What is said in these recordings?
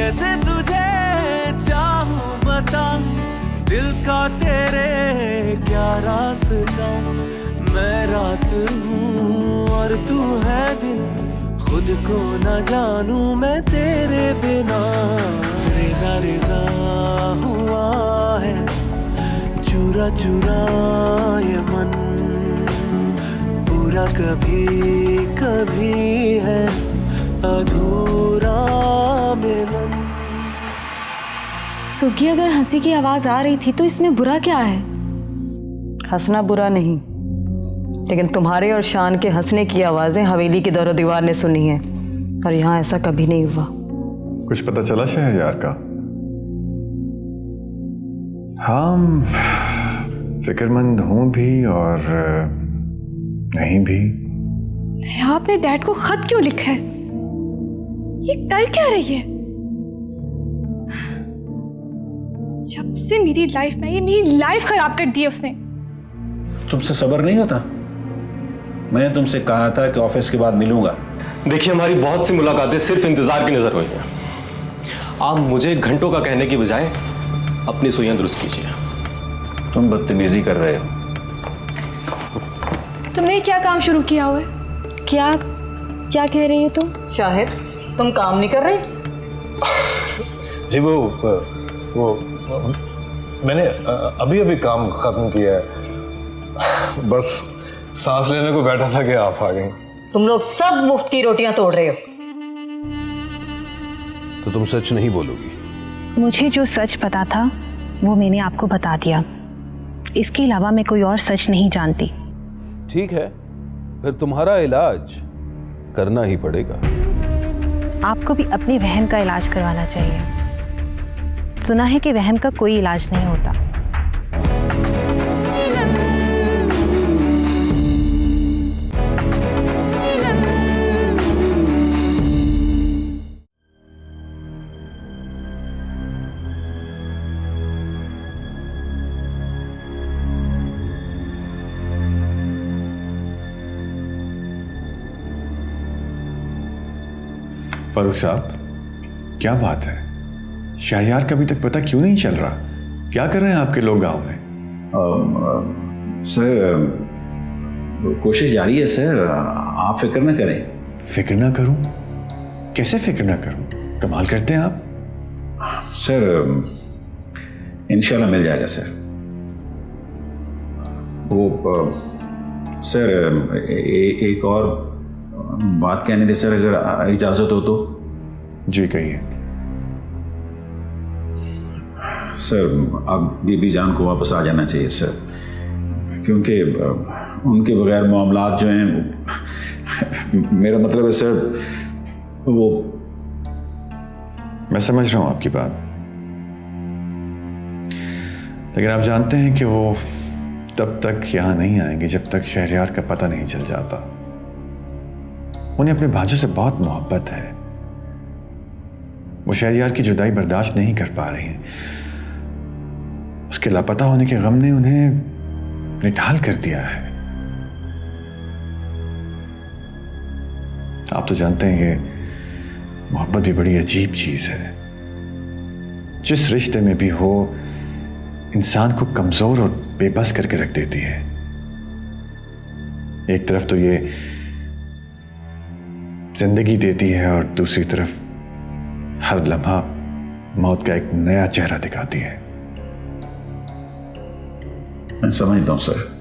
कैसे तुझे चाहूं बता, दिल का तेरे क्या रास्ता। मैं रात हूँ और तू है दिन, खुद को न जानूं मैं तेरे बिना। रेजा रेजा हुआ है चूरा चूरा ये मन, पूरा कभी कभी है अधूरा मिलन। सुगी, अगर हंसी की आवाज आ रही थी तो इसमें बुरा क्या है? हंसना बुरा नहीं, लेकिन तुम्हारे और शान के हंसने की आवाजें हवेली की दरो दीवार ने सुनी है, और यहाँ ऐसा कभी नहीं हुआ। कुछ पता चला शहरयार का? हाँ, फिक्रमंद हूं भी और नहीं भी। आपने डैड को खत क्यों लिखा है? ये कर क्या रही है? जब से मेरी लाइफ में, ये मेरी लाइफ खराब कर दी है उसने। तुमसे सब्र नहीं होता? मैंने तुमसे कहा था कि ऑफिस के बाद मिलूंगा। देखिए, हमारी बहुत सी मुलाकातें सिर्फ इंतजार की नजर हुई हैं। आप मुझे घंटों का कहने की बजाय अपनी सुइयां दुरुस्त कीजिए। तुम बदतमीजी कर रहे हो। तुमने क्या काम शुरू किया हुआ है? क्या क्या कह रही है तुम? शाहिद, तुम काम नहीं कर रहे? जी वो मैंने अभी अभी काम खत्म किया है, बस सांस लेने को बैठा था कि आप आ गई। तुम लोग सब मुफ्त की रोटियां तोड़ रहे हो। तो तुम सच नहीं बोलोगी? मुझे जो सच पता था वो मैंने आपको बता दिया। इसके अलावा मैं कोई और सच नहीं जानती। ठीक है, फिर तुम्हारा इलाज करना ही पड़ेगा। आपको भी अपनी बहन का इलाज करवाना चाहिए। सुना है कि वहम का कोई इलाज नहीं होता। फारूक साहब, क्या बात है? शहरयार का अभी तक पता क्यों नहीं चल रहा? क्या कर रहे हैं आपके लोग गांव में? सर, कोशिश जारी है सर, आप फिक्र न करें। फिक्र ना करूं? कैसे फिक्र ना करूं? कमाल करते हैं आप। सर, इंशाल्लाह मिल जाएगा सर। वो सर, एक और बात कहने दे सर, अगर इजाजत हो तो। जी कहिए। सर, अब बीबी जान को वापस आ जाना चाहिए सर, क्योंकि उनके बगैर मामलात जो हैं, मेरा मतलब है सर, वो। मैं समझ रहा हूं आपकी बात, लेकिन आप जानते हैं कि वो तब तक यहां नहीं आएंगे जब तक शहरयार का पता नहीं चल जाता। उन्हें अपने भांजों से बहुत मोहब्बत है। वो शहरयार की जुदाई बर्दाश्त नहीं कर पा रही हैं। उसके लापता होने के गम ने उन्हें निढाल कर दिया है। आप तो जानते हैं कि मोहब्बत भी बड़ी अजीब चीज है। जिस रिश्ते में भी हो, इंसान को कमजोर और बेबस करके रख देती है। एक तरफ तो ये जिंदगी देती है और दूसरी तरफ हर लम्हा मौत का एक नया चेहरा दिखाती है। मैं समझता हूं सर।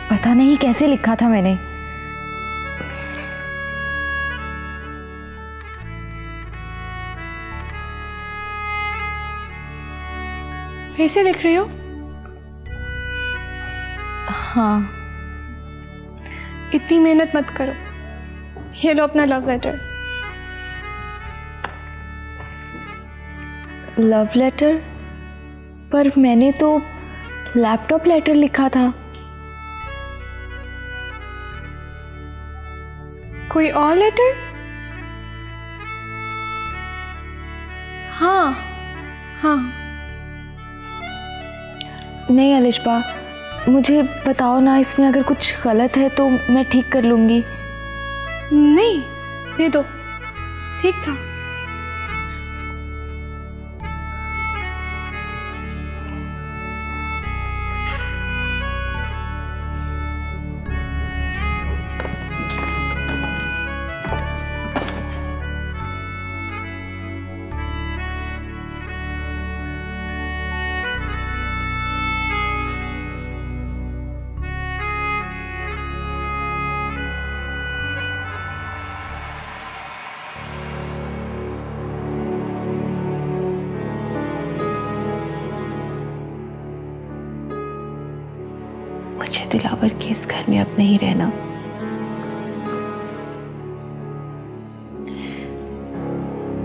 पता नहीं कैसे लिखा था मैंने। फिर से लिख रही हो? हाँ। इतनी मेहनत मत करो। ये लो अपना लव लेटर। Love letter? पर मैंने तो लैपटॉप लेटर लिखा था। कोई और लेटर? हाँ हाँ। नहीं अलिशबा, मुझे बताओ ना, इसमें अगर कुछ गलत है तो मैं ठीक कर लूँगी। नहीं, दे दो, ठीक था। मुझे दिलावर के इस घर में अब नहीं रहना।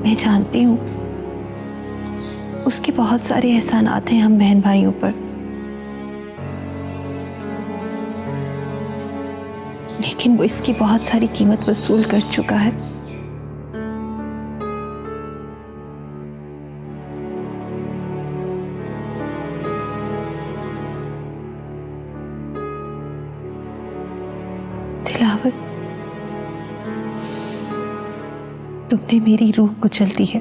मैं जानती हूँ उसके बहुत सारे एहसानात हैं हम बहन भाइयों पर, लेकिन वो इसकी बहुत सारी कीमत वसूल कर चुका है। दिलावर, तुमने मेरी रूह कुचल दी है।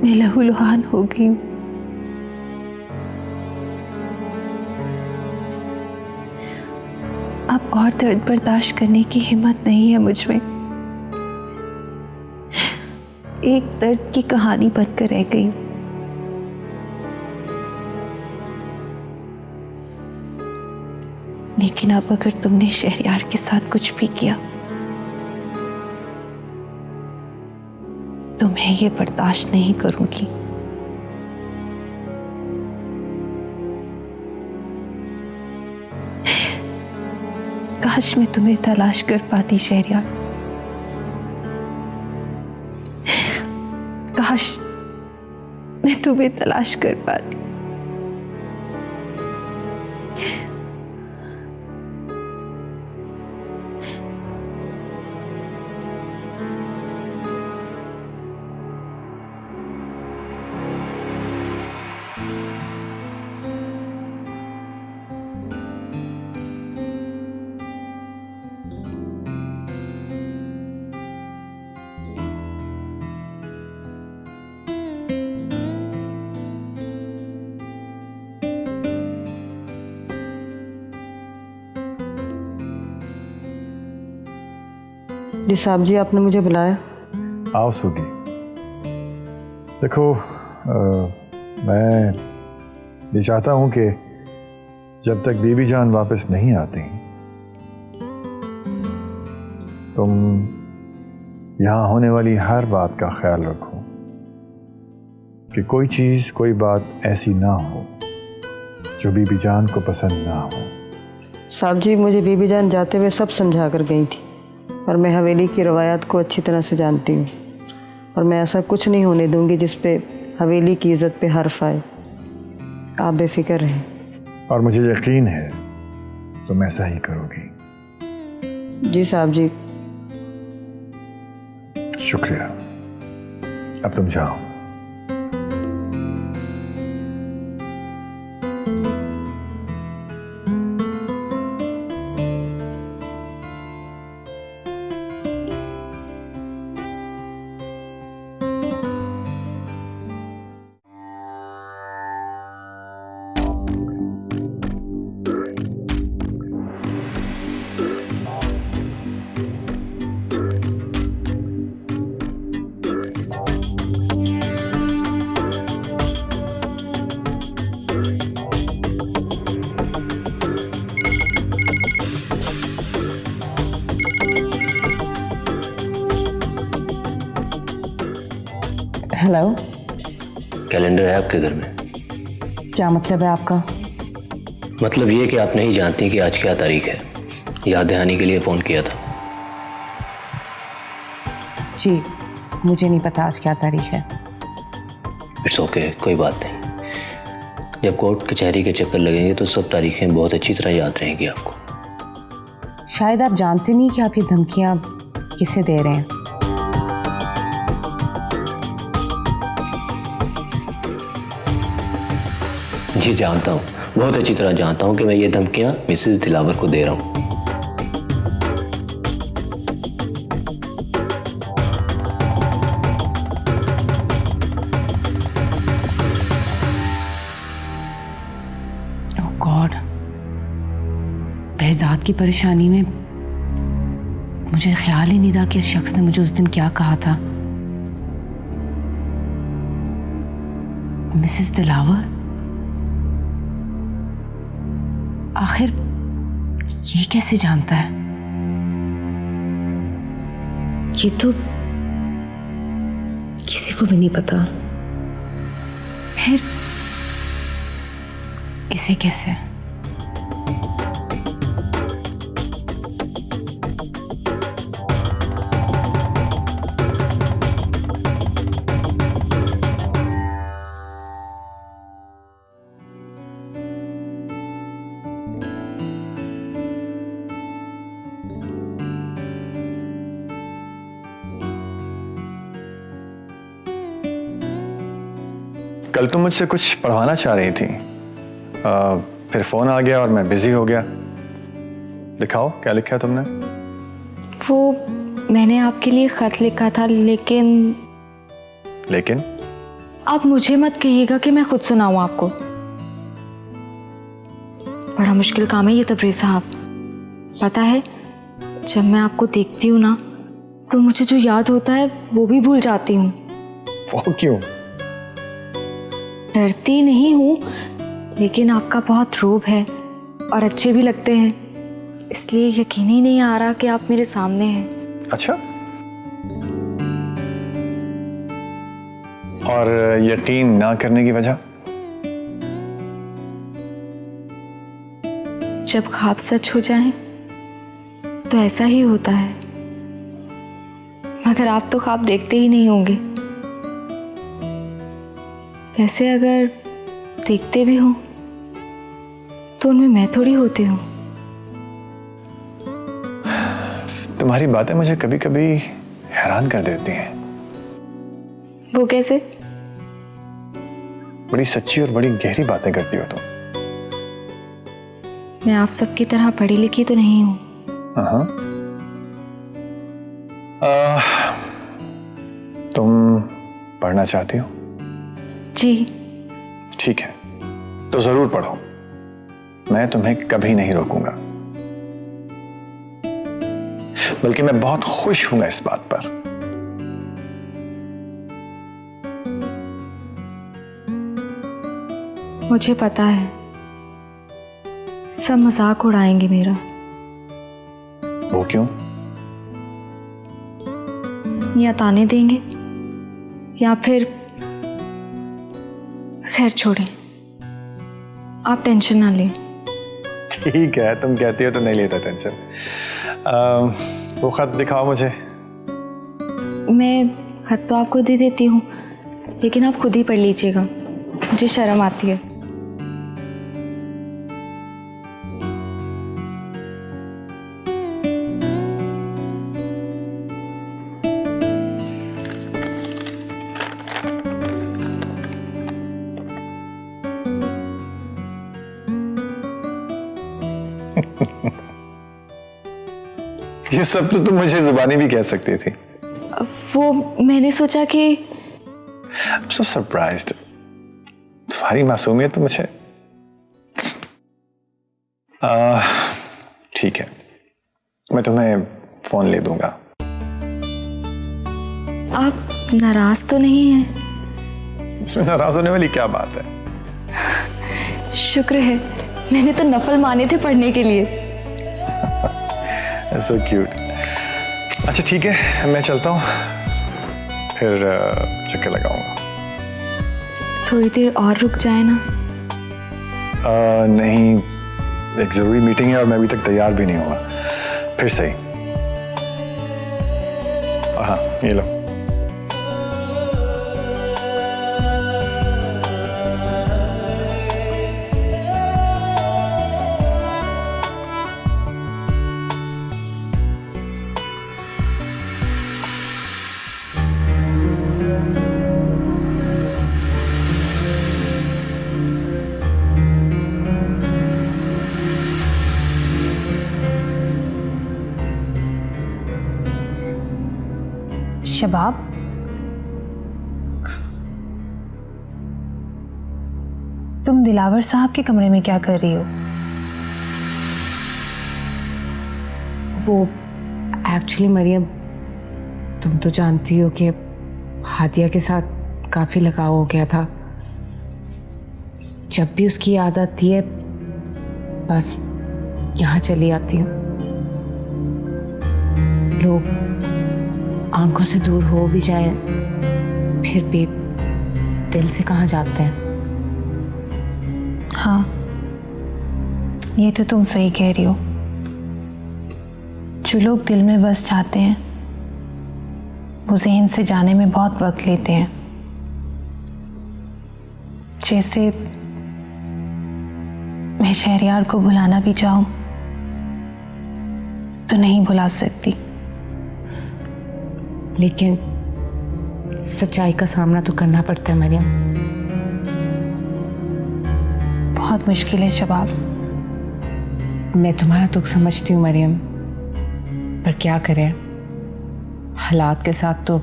मैं लहूलुहान हो गई हूं। अब और दर्द बर्दाश्त करने की हिम्मत नहीं है मुझ में। एक दर्द की कहानी बनकर रह गई हूं। लेकिन अब अगर तुमने शहरयार के साथ कुछ भी किया तो मैं ये बर्दाश्त नहीं करूंगी। काश मैं तुम्हें तलाश कर पाती शहरयार, काश मैं तुम्हें तलाश कर पाती। जी साहब जी, आपने मुझे बुलाया? आओ सुगी। देखो मैं ये चाहता हूँ कि जब तक बीबी जान वापस नहीं आती तुम यहाँ होने वाली हर बात का ख्याल रखो कि कोई चीज़ कोई बात ऐसी ना हो जो बीबी जान को पसंद ना हो। साहब जी, मुझे बीबी जान जाते हुए सब समझा कर गई थी, और मैं हवेली की रवायत को अच्छी तरह से जानती हूँ, और मैं ऐसा कुछ नहीं होने दूंगी जिस पे हवेली की इज़्ज़त पे हर्फ आए। आप बेफिक्र रहें। और मुझे यकीन है तुम ऐसा ही करोगी। जी साहब जी। शुक्रिया। अब तुम जाओ। हेलो। कैलेंडर है आपके घर में? क्या मतलब है आपका? मतलब ये कि आप नहीं जानती कि आज क्या तारीख है। याद दहानी के लिए फ़ोन किया था। जी मुझे नहीं पता आज क्या तारीख है। इट्स ओके, कोई बात नहीं। जब कोर्ट कचहरी के चक्कर लगेंगे तो सब तारीखें बहुत अच्छी तरह याद रहेंगी आपको। शायद आप जानते नहीं कि आप ये धमकियां किसे दे रहे हैं। जी जानता हूँ, बहुत अच्छी तरह जानता हूँ कि मैं ये धमकियाँ मिसेस दिलावर को दे रहा हूँ। ओह गॉड, behzad की परेशानी में मुझे ख्याल ही नहीं रहा कि इस शख्स ने मुझे उस दिन क्या कहा था। मिसेस दिलावर, आखिर ये कैसे जानता है? ये तो किसी को भी नहीं पता। फिर इसे कैसे? कल तुम मुझसे कुछ पढ़वाना चाह रही थी, फिर फोन आ गया और मैं बिजी हो गया। लिखाओ, क्या लिखा है तुमने? वो मैंने आपके लिए खत लिखा था, लेकिन आप मुझे मत कहिएगा कि मैं खुद सुनाऊं आपको। बड़ा मुश्किल काम है ये तबरेज़ साहब। पता है, जब मैं आपको देखती हूँ ना तो मुझे जो याद होता है वो भी भूल जाती हूँ। वो क्यों? डरती नहीं हूँ, लेकिन आपका बहुत रूप है और अच्छे भी लगते हैं, इसलिए यकीन ही नहीं आ रहा कि आप मेरे सामने हैं। अच्छा, और यकीन ना करने की वजह? जब ख्वाब सच हो जाएं, तो ऐसा ही होता है। मगर आप तो ख्वाब देखते ही नहीं होंगे। वैसे अगर देखते भी हो तो उनमें मैं थोड़ी होती हूँ। तुम्हारी बातें मुझे कभी कभी हैरान कर देती हैं। वो कैसे? बड़ी सच्ची और बड़ी गहरी बातें करती हो तुम। मैं आप सबकी तरह पढ़ी लिखी तो नहीं हूँ। हाँ। तुम पढ़ना चाहती हो? जी। ठीक है, तो जरूर पढ़ो। मैं तुम्हें कभी नहीं रोकूंगा, बल्कि मैं बहुत खुश हूंगा इस बात पर। मुझे पता है सब मजाक उड़ाएंगे मेरा। वो क्यों? या ताने देंगे या फिर खैर छोड़ें, आप टेंशन ना लें। ठीक है, तुम कहती हो तो नहीं लेता टेंशन। वो खत दिखाओ मुझे। मैं खत तो आपको दे देती हूँ, लेकिन आप खुद ही पढ़ लीजिएगा, मुझे शर्म आती है। ये सब तो तुम मुझे जुबानी भी कह सकती थी। वो मैंने सोचा कि I'm so surprised। तुम्हारी मासूमियत तो मुझे। ठीक है, मैं तुम्हें फोन ले दूंगा। आप नाराज तो नहीं हैं? इसमें नाराज होने वाली क्या बात है? शुक्र है, मैंने तो नफल माने थे पढ़ने के लिए। So cute। अच्छा ठीक है, मैं चलता हूँ, फिर चक्कर लगाऊंगा। थोड़ी देर और रुक जाए ना। नहीं, एक जरूरी मीटिंग है और मैं अभी तक तैयार भी नहीं हुआ। फिर सही, हाँ ये लो। शबाब, तुम दिलावर साहब के कमरे में क्या कर रही हो? वो एक्चुअली मरियम, तुम तो जानती हो कि हादिया के साथ काफ़ी लगाव हो गया था। जब भी उसकी याद आती है बस यहाँ चली आती हूँ। लोग आंखों से दूर हो भी जाए फिर भी दिल से कहाँ जाते हैं। हाँ, ये तो तुम सही कह रही हो। जो लोग दिल में बस जाते हैं वो ज़हन से जाने में बहुत वक्त लेते हैं। जैसे मैं शहरयार को भुलाना भी चाहूं तो नहीं भुला सकती। लेकिन सच्चाई का सामना तो करना पड़ता है मरियम। बहुत मुश्किल है शबाब। मैं तुम्हारा दुख समझती हूँ मरियम, पर क्या करें, हालात के साथ तो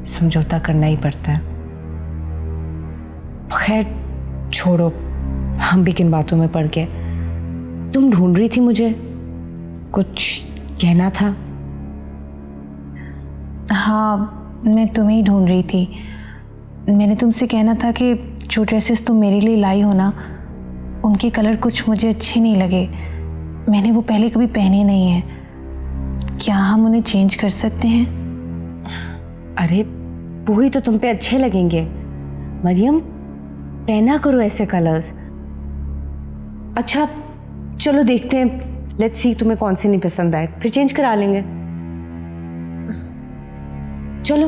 समझौता करना ही पड़ता है। खैर छोड़ो, हम भी किन बातों में पड़ गए। तुम ढूंढ रही थी मुझे, कुछ कहना था? हाँ, मैं तुम्हें ही ढूंढ रही थी। मैंने तुमसे कहना था कि जो ड्रेसेस तुम मेरे लिए लाई हो ना, उनके कलर कुछ मुझे अच्छे नहीं लगे। मैंने वो पहले कभी पहने नहीं हैं। क्या हम उन्हें चेंज कर सकते हैं? अरे वो ही तो तुम पे अच्छे लगेंगे मरियम, पहना करो ऐसे कलर्स। अच्छा चलो देखते हैं, लेट्स सी तुम्हें कौन से नहीं पसंद आए, फिर चेंज करा लेंगे। चलो।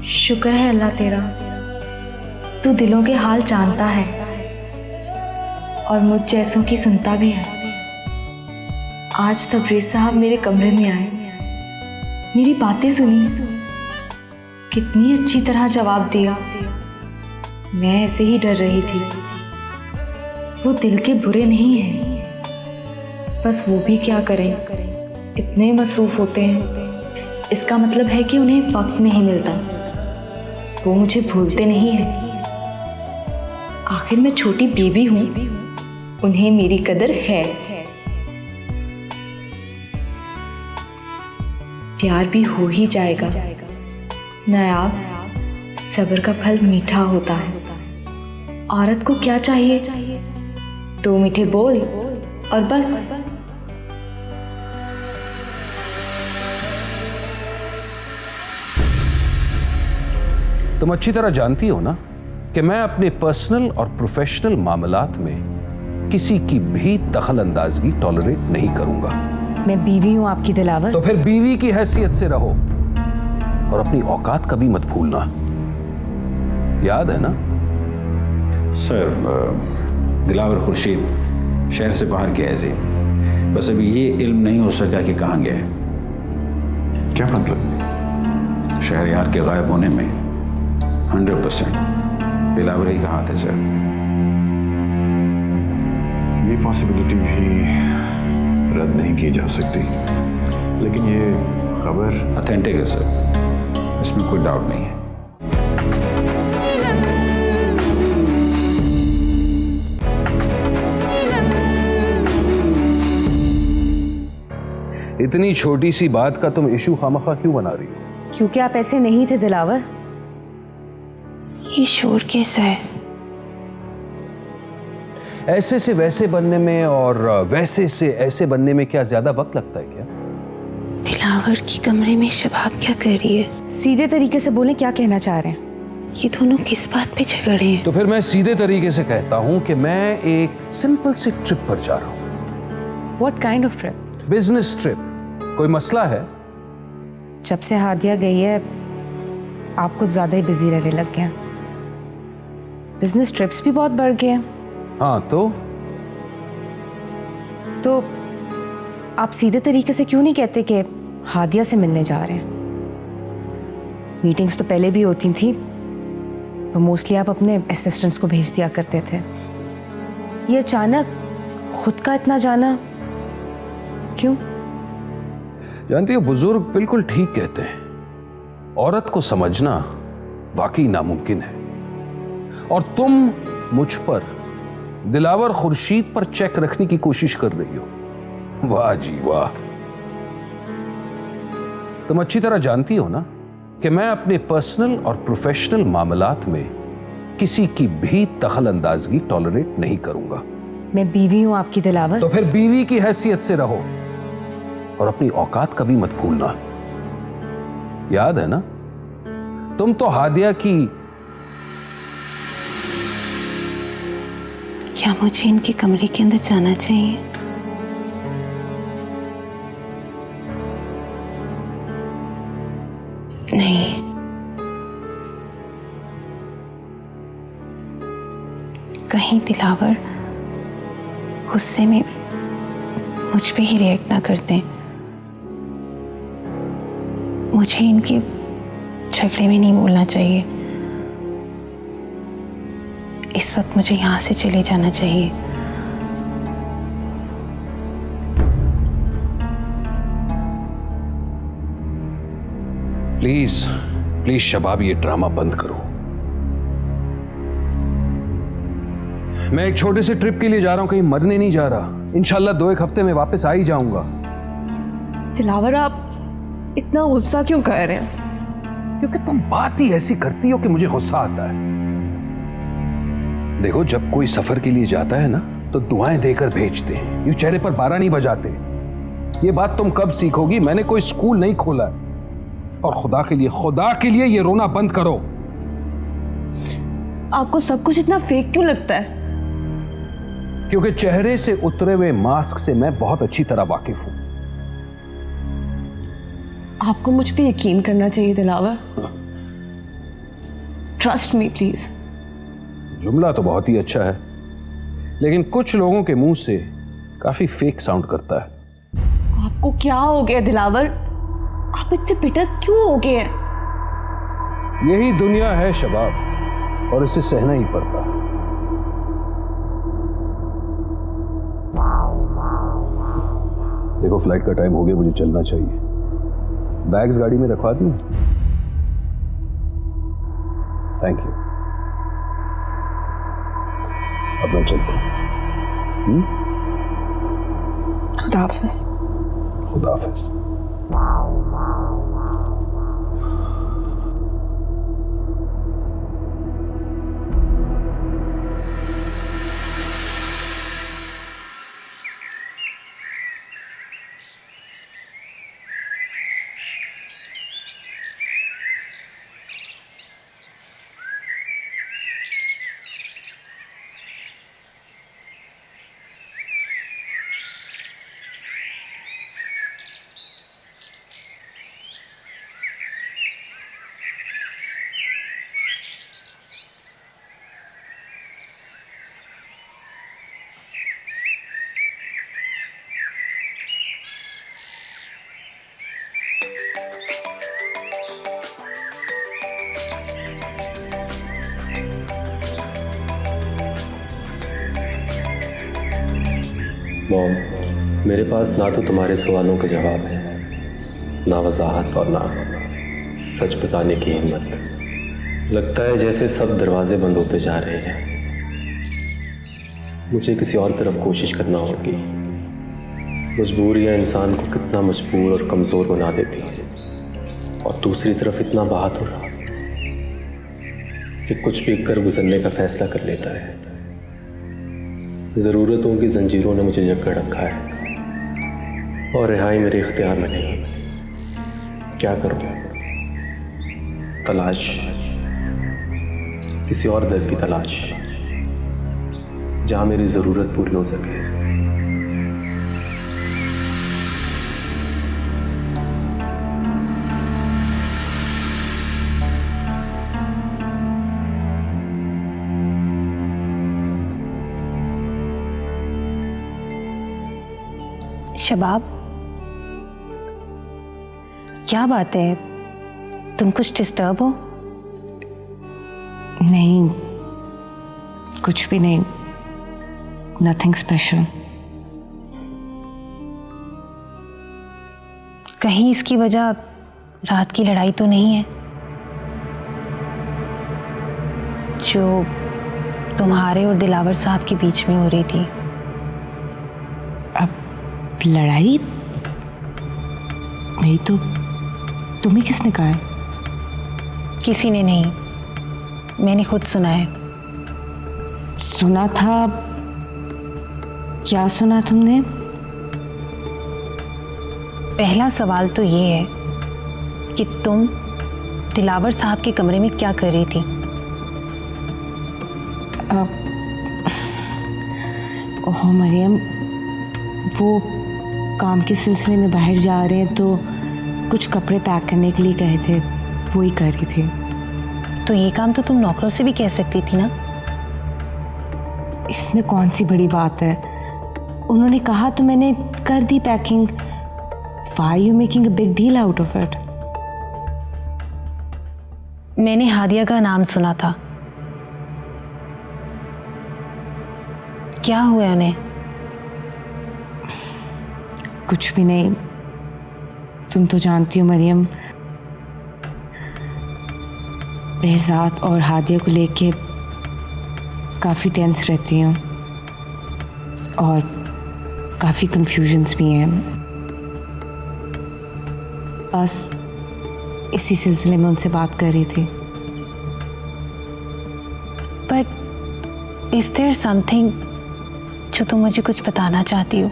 शुक्र है अल्लाह तेरा, तू दिलों के हाल जानता है और मुझ जैसों की सुनता भी है। आज तबरेज साहब मेरे कमरे में आए, मेरी बातें सुनी, कितनी अच्छी तरह जवाब दिया। मैं ऐसे ही डर रही थी। वो दिल के बुरे नहीं हैं, बस वो भी क्या करें, इतने मसरूफ होते हैं। इसका मतलब है कि उन्हें वक्त नहीं मिलता। वो मुझे भूलते नहीं हैं। आखिर मैं छोटी बीबी हूं, उन्हें मेरी कदर है। प्यार भी हो ही जाएगा। नायाब, सब्र का फल मीठा होता है। औरत को क्या चाहिए? 2 मीठे बोल और बस। तुम अच्छी तरह जानती हो ना कि मैं अपने पर्सनल और प्रोफेशनल मामलात में किसी की भी दखल अंदाजगी टॉलरेट नहीं करूंगा। मैं बीवी हूं आपकी दिलावर। तो फिर बीवी की हैसियत से रहो और अपनी औकात कभी मत भूलना, याद है ना? सर, दिलावर खुर्शीद शहर से बाहर गया है जी। बस अभी ये इल्म नहीं हो सका कि कहाँ गया है। क्या मतलब? शहरयार के गायब होने में 100% दिलावर ही का हाथ है सर। ये पॉसिबिलिटी भी रद्द नहीं की जा सकती, लेकिन ये खबर ऑथेंटिक है सर, इसमें कोई डाउट नहीं है। इतनी छोटी सी बात का तुम इशू खामखा क्यों बना रही हो? क्योंकि आप ऐसे नहीं थे दिलावर। ये शोर कैसा है? ऐसे से वैसे बनने में और वैसे से ऐसे बनने में क्या ज्यादा वक्त लगता है क्या? दिलावर की कमरे में शबाब क्या कर रही है? सीधे तरीके से बोलें, क्या कहना चाह रहे हैं? ये दोनों किस बात पे झगड़े हैं? तो फिर मैं सीधे तरीके से कहता हूं कि मैं एक सिंपल सी ट्रिप पर जा रहा हूं। What kind of trip? Business trip. कोई मसला है? जब से हादिया गई है आप कुछ ज्यादा ही बिजी रहने लग गए हैं। बिजनेस ट्रिप्स भी बहुत बढ़ गए हैं। हाँ तो आप सीधे तरीके से क्यों नहीं कहते कि हादिया से मिलने जा रहे हैं? मीटिंग्स तो पहले भी होती थी, तो मोस्टली आप अपने असिस्टेंट्स को भेज दिया करते थे। ये अचानक खुद का इतना जाना क्यों? जानती हो, बुजुर्ग बिल्कुल ठीक कहते हैं, औरत को समझना वाकई नामुमकिन है। और तुम मुझ पर, दिलावर खुर्शीद पर चेक रखने की कोशिश कर रही हो। वाह जी वाह। तुम अच्छी तरह जानती हो ना कि मैं अपने पर्सनल और प्रोफेशनल मामलात में किसी की भी दखल अंदाजगी टॉलरेट नहीं करूंगा। मैं बीवी हूं आपकी दिलावर। तो फिर बीवी की हैसियत से रहो और अपनी औकात कभी मत भूलना। याद है ना, तुम तो हादिया की। क्या मुझे इनके कमरे के अंदर जाना चाहिए? नहीं, कहीं दिलावर गुस्से में मुझ पे ही रिएक्ट ना कर दें। मुझे इनके झगड़े में नहीं बोलना चाहिए। इस वक्त मुझे यहां से चले जाना चाहिए। प्लीज प्लीज शबाब, ये ड्रामा बंद करो। मैं एक छोटे से ट्रिप के लिए जा रहा हूं, कहीं मरने नहीं जा रहा। इंशाल्लाह 2-1 हफ्ते में वापस आ ही जाऊंगा। दिलावर, आप इतना गुस्सा क्यों कर रहे हैं? क्योंकि तुम बात ही ऐसी करती हो कि मुझे गुस्सा आता है। देखो, जब कोई सफर के लिए जाता है ना, तो दुआएं देकर भेजते हैं, यूं चेहरे पर बारा नहीं बजाते। ये बात तुम कब सीखोगी? मैंने कोई स्कूल नहीं खोला है। और खुदा के लिए ये रोना बंद करो। आपको सब कुछ इतना फेक क्यों लगता है? क्योंकि चेहरे से उतरे हुए मास्क से मैं बहुत अच्छी तरह वाकिफ हूं। आपको मुझ पे यकीन करना चाहिए दिलावर। Trust me please. जुमला तो बहुत ही अच्छा है, लेकिन कुछ लोगों के मुंह से काफी फेक साउंड करता है। आपको क्या हो गया दिलावर? आप इतने बिटर क्यों हो गए हैं? यही दुनिया है शबाब, और इसे सहना ही पड़ता है। देखो, फ्लाइट का टाइम हो गया, मुझे चलना चाहिए। बैग्स गाड़ी में रखवा दूं? Thank you. अब मैं चलता हूं। खुदा हाफिज। खुदा हाफिज। मॉम, मेरे पास ना तो तुम्हारे सवालों के जवाब है, ना वजाहत और ना सच बताने की हिम्मत। लगता है जैसे सब दरवाजे बंद होते जा रहे हैं। मुझे किसी और तरफ कोशिश करना होगी। मजबूरियाँ इंसान को कितना मजबूर और कमज़ोर बना देती हैं, और दूसरी तरफ इतना बहादुर कि कुछ भी कर गुजरने का फैसला कर लेता है। ज़रूरतों की जंजीरों ने मुझे जकड़ रखा है और रिहाई मेरे इख्तियार में नहीं। क्या करूँ? तलाश किसी और दर्द की तलाश जहां मेरी जरूरत पूरी हो सके। शबाब, क्या बात है? तुम कुछ डिस्टर्ब हो? नहीं, कुछ भी नहीं, नथिंग स्पेशल। कहीं इसकी वजह रात की लड़ाई तो नहीं है जो तुम्हारे और दिलावर साहब के बीच में हो रही थी? अब लड़ाई नहीं तो तुम्हें किसने कहा है? किसी ने नहीं, मैंने खुद सुना है। सुना था? क्या सुना तुमने? पहला सवाल तो ये है कि तुम दिलावर साहब के कमरे में क्या कर रही थी? ओह मरियम, वो काम के सिलसिले में बाहर जा रहे हैं तो कुछ कपड़े पैक करने के लिए कहे थे, वो ही कर रही थी। तो ये काम तो तुम नौकरों से भी कह सकती थी ना? इसमें कौन सी बड़ी बात है? उन्होंने कहा तो मैंने कर दी packing. Why are you making a big deal out of it? मैंने हादिया का नाम सुना था। क्या हुआ उन्हें? कुछ भी नहीं, तुम तो जानती हो मरियम, बेहजाद और हादिया को लेके काफ़ी टेंस रहती हूँ और काफ़ी कंफ्यूजन्स भी हैं। बस इसी सिलसिले में उनसे बात कर रही थी। बट इज देयर समथिंग जो तुम मुझे कुछ बताना चाहती हो?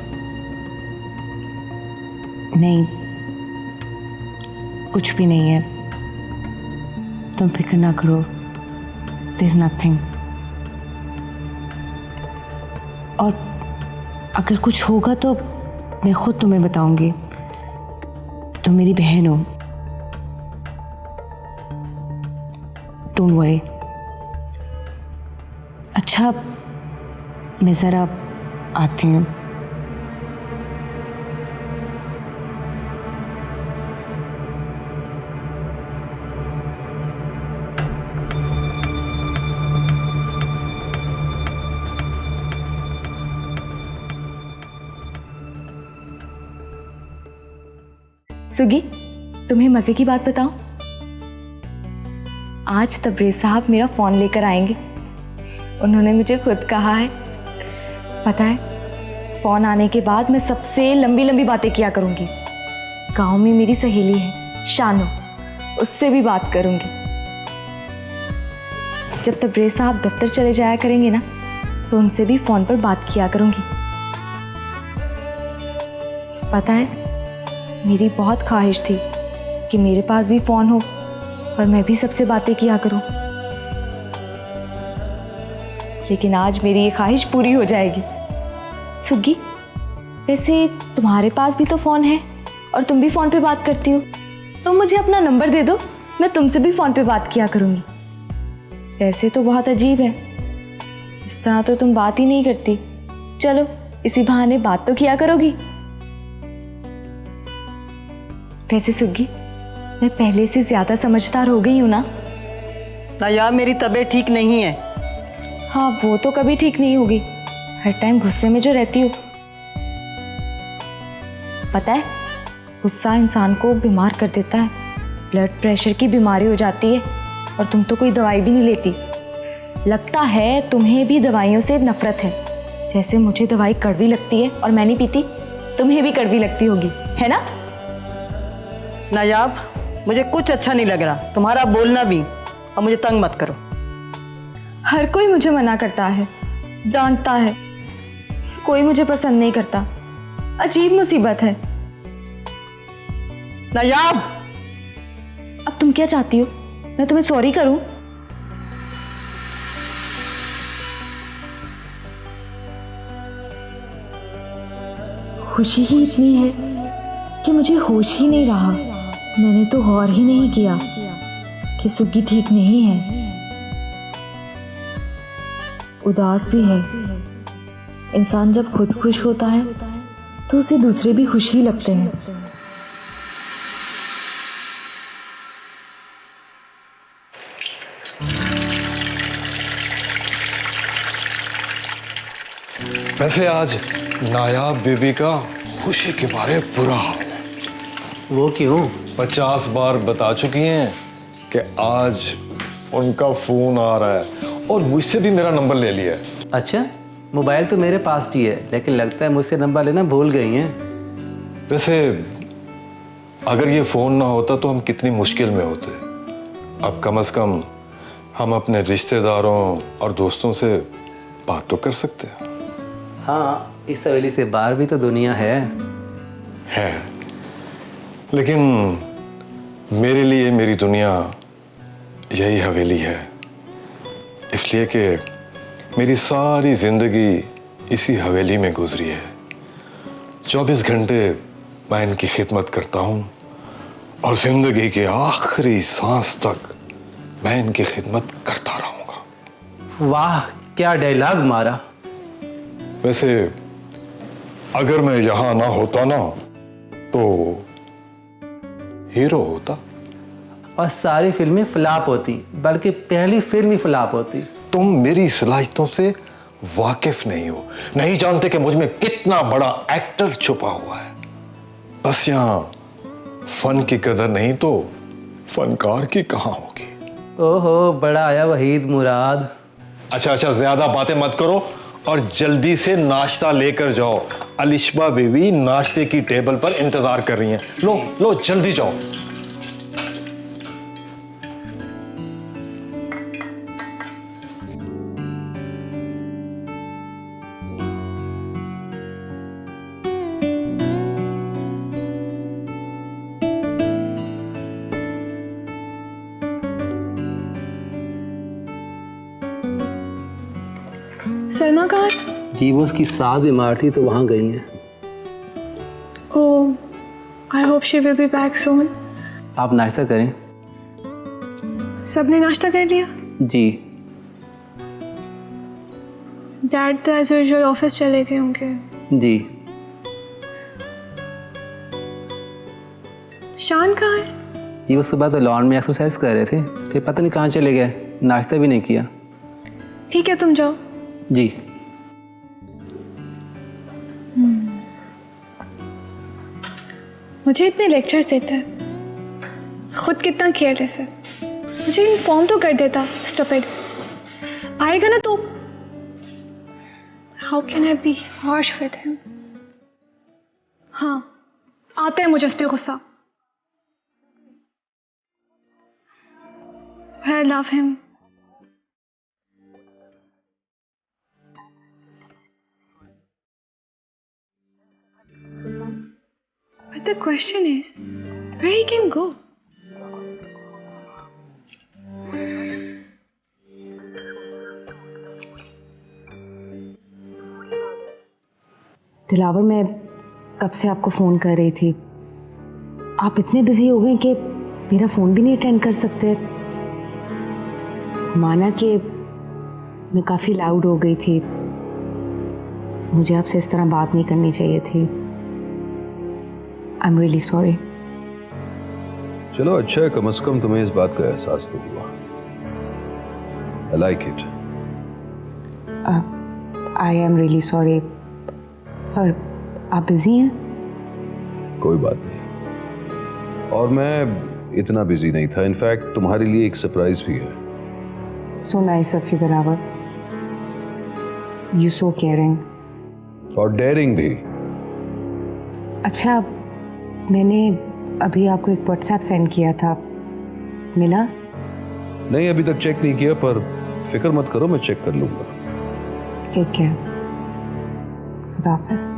नहीं, कुछ भी नहीं है, तुम फिक्र ना करो, देयर इज नथिंग। और अगर कुछ होगा तो मैं खुद तुम्हें बताऊंगी, तुम मेरी बहन हो, डोंट वरी। अच्छा, मैं ज़रा आती हूँ। सुगी, तुम्हें मज़े की बात बताऊं? आज तबरेज़ साहब मेरा फ़ोन लेकर आएंगे। उन्होंने मुझे खुद कहा है, पता है, फ़ोन आने के बाद मैं सबसे लंबी लंबी बातें किया करूंगी। गांव में मेरी सहेली है शानो, उससे भी बात करूंगी। जब तबरेज़ साहब दफ्तर चले जाया करेंगे ना, तो उनसे भी फ़ोन पर बात किया करूंगी। पता है, मेरी बहुत ख्वाहिश थी कि मेरे पास भी फ़ोन हो और मैं भी सबसे बातें किया करूं, लेकिन आज मेरी ये ख्वाहिश पूरी हो जाएगी। सुग्गी, वैसे तुम्हारे पास भी तो फ़ोन है और तुम भी फ़ोन पे बात करती हो, तुम मुझे अपना नंबर दे दो, मैं तुमसे भी फ़ोन पे बात किया करूँगी। वैसे तो बहुत अजीब है, इस तरह तो तुम बात ही नहीं करती। चलो, इसी बहाने बात तो किया करोगी। वैसे सुग्गी, मैं पहले से ज़्यादा समझदार हो गई हूँ ना? ना यार, मेरी तबीयत ठीक नहीं है। हाँ, वो तो कभी ठीक नहीं होगी, हर टाइम गुस्से में जो रहती हो। पता है, गुस्सा इंसान को बीमार कर देता है, ब्लड प्रेशर की बीमारी हो जाती है, और तुम तो कोई दवाई भी नहीं लेती। लगता है तुम्हें भी दवाइयों से नफरत है। जैसे मुझे दवाई कड़वी लगती है और मैं नहीं पीती, तुम्हें भी कड़वी लगती होगी, है ना? नायाब, मुझे कुछ अच्छा नहीं लग रहा, तुम्हारा बोलना भी, और मुझे तंग मत करो। हर कोई मुझे मना करता है, डांटता है, कोई मुझे पसंद नहीं करता। अजीब मुसीबत है। नायाब, अब तुम क्या चाहती हो? मैं तुम्हें सॉरी करूं? खुशी ही इतनी है कि मुझे होश ही नहीं रहा। मैंने तो गौर ही नहीं किया कि सुग्गी ठीक नहीं है, उदास भी है। इंसान जब खुद खुश होता है तो उसे दूसरे भी खुश ही लगते हैं। वैसे आज नायाब बीबी का खुशी के मारे बुरा हाल है। वो क्यों? 50 बार बता चुकी हैं कि आज उनका फोन आ रहा है और मुझसे भी मेरा नंबर ले लिया है। अच्छा, मोबाइल तो मेरे पास भी है, लेकिन लगता है मुझसे नंबर लेना भूल गई हैं। वैसे अगर ये फोन ना होता तो हम कितनी मुश्किल में होते। अब कम से कम हम अपने रिश्तेदारों और दोस्तों से बात तो कर सकते हैं। हाँ, इस हवेली से बाहर भी तो दुनिया है। लेकिन मेरे लिए मेरी दुनिया यही हवेली है, इसलिए कि मेरी सारी जिंदगी इसी हवेली में गुजरी है। 24 घंटे मैं इनकी खिदमत करता हूँ और जिंदगी के आखिरी सांस तक मैं इनकी खिदमत करता रहूँगा। वाह, क्या डायलॉग मारा। वैसे अगर मैं यहाँ ना होता ना तो हीरो होता और सारी फिल्में फ्लॉप होती, बल्कि पहली फिल्म ही फ्लॉप होती। तुम मेरी सलाहियतों से वाकिफ नहीं हो, नहीं जानते कि मुझ में कितना बड़ा एक्टर छुपा हुआ है। बस यहाँ फन की कदर नहीं तो फनकार की कहाँ होगी। ओहो, बड़ा आया वहीद मुराद। अच्छा, ज्यादा बातें मत करो और जल्दी से नाश्ता लेकर जाओ। अलिशबा बीवी नाश्ते की टेबल पर इंतजार कर रही हैं। लो जल्दी जाओ। सलमा कहाँ? जी, वो उसकी साथ बीमार थी तो वहाँ गई हैं। I hope she will be back soon. आप नाश्ता करें। सबने नाश्ता कर लिया? जी। डैड तो एज यूजुअल ऑफिस चले गए होंगे। जी। शान कहाँ है? जी, वो सुबह तो लॉन में एक्सरसाइज कर रहे थे, फिर पता नहीं कहाँ चले गए, नाश्ता भी नहीं किया। ठीक है, तुम जाओ। जी। मुझे इतने लेक्चर्स देता है, खुद कितना केयरलेस है। मुझे इन्फॉर्म तो कर देता, स्टूपिड। आएगा ना तो how can I B harsh with him. हाँ, आता है मुझे उस पर गुस्सा। I love him. But the question is, where he can go? Dilawar, मैं कब से आपको फ़ोन कर रही थी। आप इतने बिजी हो गए कि मेरा फ़ोन भी नहीं अटेंड कर सकते। माना कि मैं काफ़ी लाउड हो गई थी, मुझे आपसे इस तरह बात नहीं करनी चाहिए थी। I am really sorry. चलो अच्छा है, कम से कम तुम्हें इस बात का एहसास तो हुआ। I like it. I am really sorry. पर आप बिजी हैं? कोई बात नहीं, और मैं इतना बिजी नहीं था। इनफैक्ट तुम्हारे लिए एक सरप्राइज भी है। So nice of you, Dilawar. You so caring. और डेयरिंग भी। अच्छा, मैंने अभी आपको एक व्हाट्सएप सेंड किया था, मिला? नहीं, अभी तक चेक नहीं किया, पर फिक्र मत करो, मैं चेक कर लूंगा। ठीक है, खुदा हाफिज।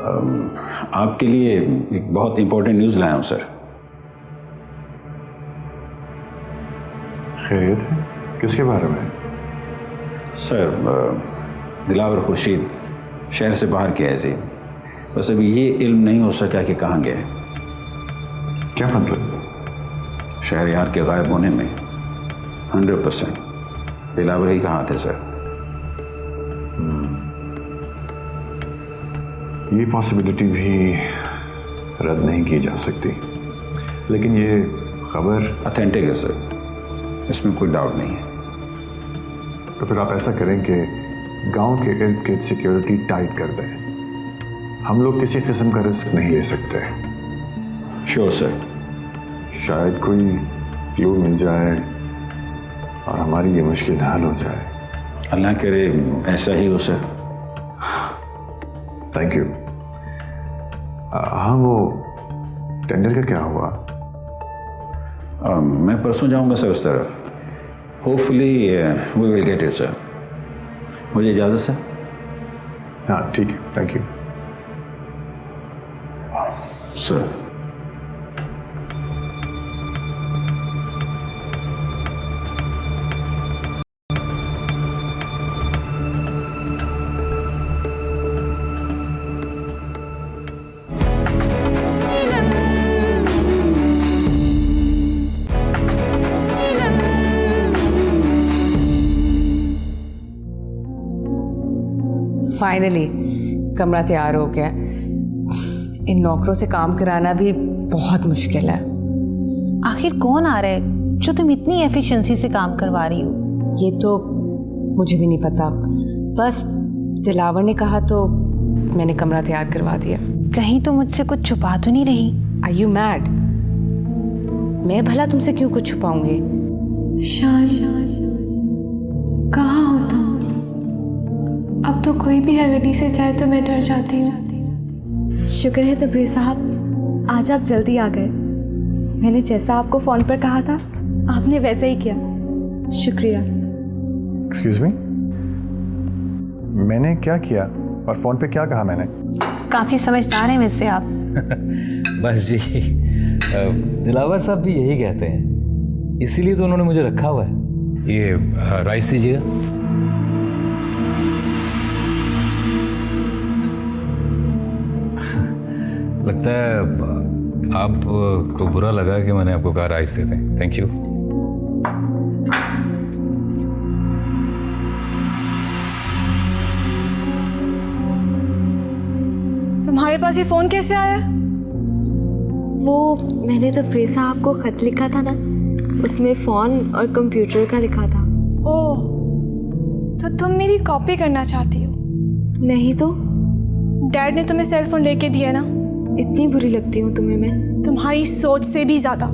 आपके लिए एक बहुत इंपॉर्टेंट न्यूज़ लाया हूँ सर। खैरियत है? किसके बारे में? सर, दिलावर खुर्शीद शहर से बाहर गया है जी। बस अभी ये इल्म नहीं हो सका कि कहाँ गया है। क्या मतलब? शहरयार के गायब होने में 100% दिलावर ही कहाँ थे सर। ये पॉसिबिलिटी भी रद्द नहीं की जा सकती, लेकिन ये खबर ऑथेंटिक है सर, इसमें कोई डाउट नहीं है। तो फिर आप ऐसा करें कि गांव के इर्द गिर्द सिक्योरिटी टाइट कर दें। हम लोग किसी किस्म का रिस्क नहीं ले सकते। Sure sir. शायद कोई क्लू मिल जाए और हमारी ये मुश्किल हल हो जाए। अल्लाह करे ऐसा ही हो सर। Thank you. हाँ, वो टेंडर का क्या हुआ? मैं परसों जाऊंगा सर उस तरफ। Hopefully we will get it sir. मुझे इजाज़त सर। हाँ ठीक है, थैंक यू सर। फाइनली कमरा तैयार हो गया। इन नौकरों से काम कराना भी बहुत मुश्किल है। आखिर कौन आ रहा है जो तुम इतनी एफिशिएंसी से काम करवा रही हो? ये तो मुझे भी नहीं पता, बस दिलावर ने कहा तो मैंने कमरा तैयार करवा दिया। कहीं तो मुझसे कुछ छुपा तो नहीं रही? Are you mad? मैं भला तुमसे क्यों कुछ छुपाऊंगी? शान, कहाँ हो तुम? अब तो कोई भी हवेली से जाए तो मैं डर जाती हूँ। शुक्र है तबरेज़ साहब, आज आप जल्दी आ गए। मैंने जैसा आपको फ़ोन पर कहा था आपने वैसे ही किया। शुक्रिया। एक्सक्यूज मी, मैंने क्या किया और फोन पे क्या कहा मैंने? काफी समझदार हैं वैसे आप। बस जी, दिलावर साहब भी यही कहते हैं, इसीलिए तो उन्होंने मुझे रखा हुआ है। ये राइस दीजिएगा। लगता है आपको बुरा लगा कि मैंने आपको कहा राइस देते हैं। Thank you. तुम्हारे पास ये फ़ोन कैसे आया? वो मैंने तबरेज़ साहब को खत लिखा था ना, उसमें फ़ोन और कंप्यूटर का लिखा था। ओह, तो तुम मेरी कॉपी करना चाहती हो? नहीं तो डैड ने तुम्हें सेल फोन लेके दिया ना। इतनी बुरी लगती हूँ तुम्हें मैं? तुम्हारी सोच से भी ज़्यादा।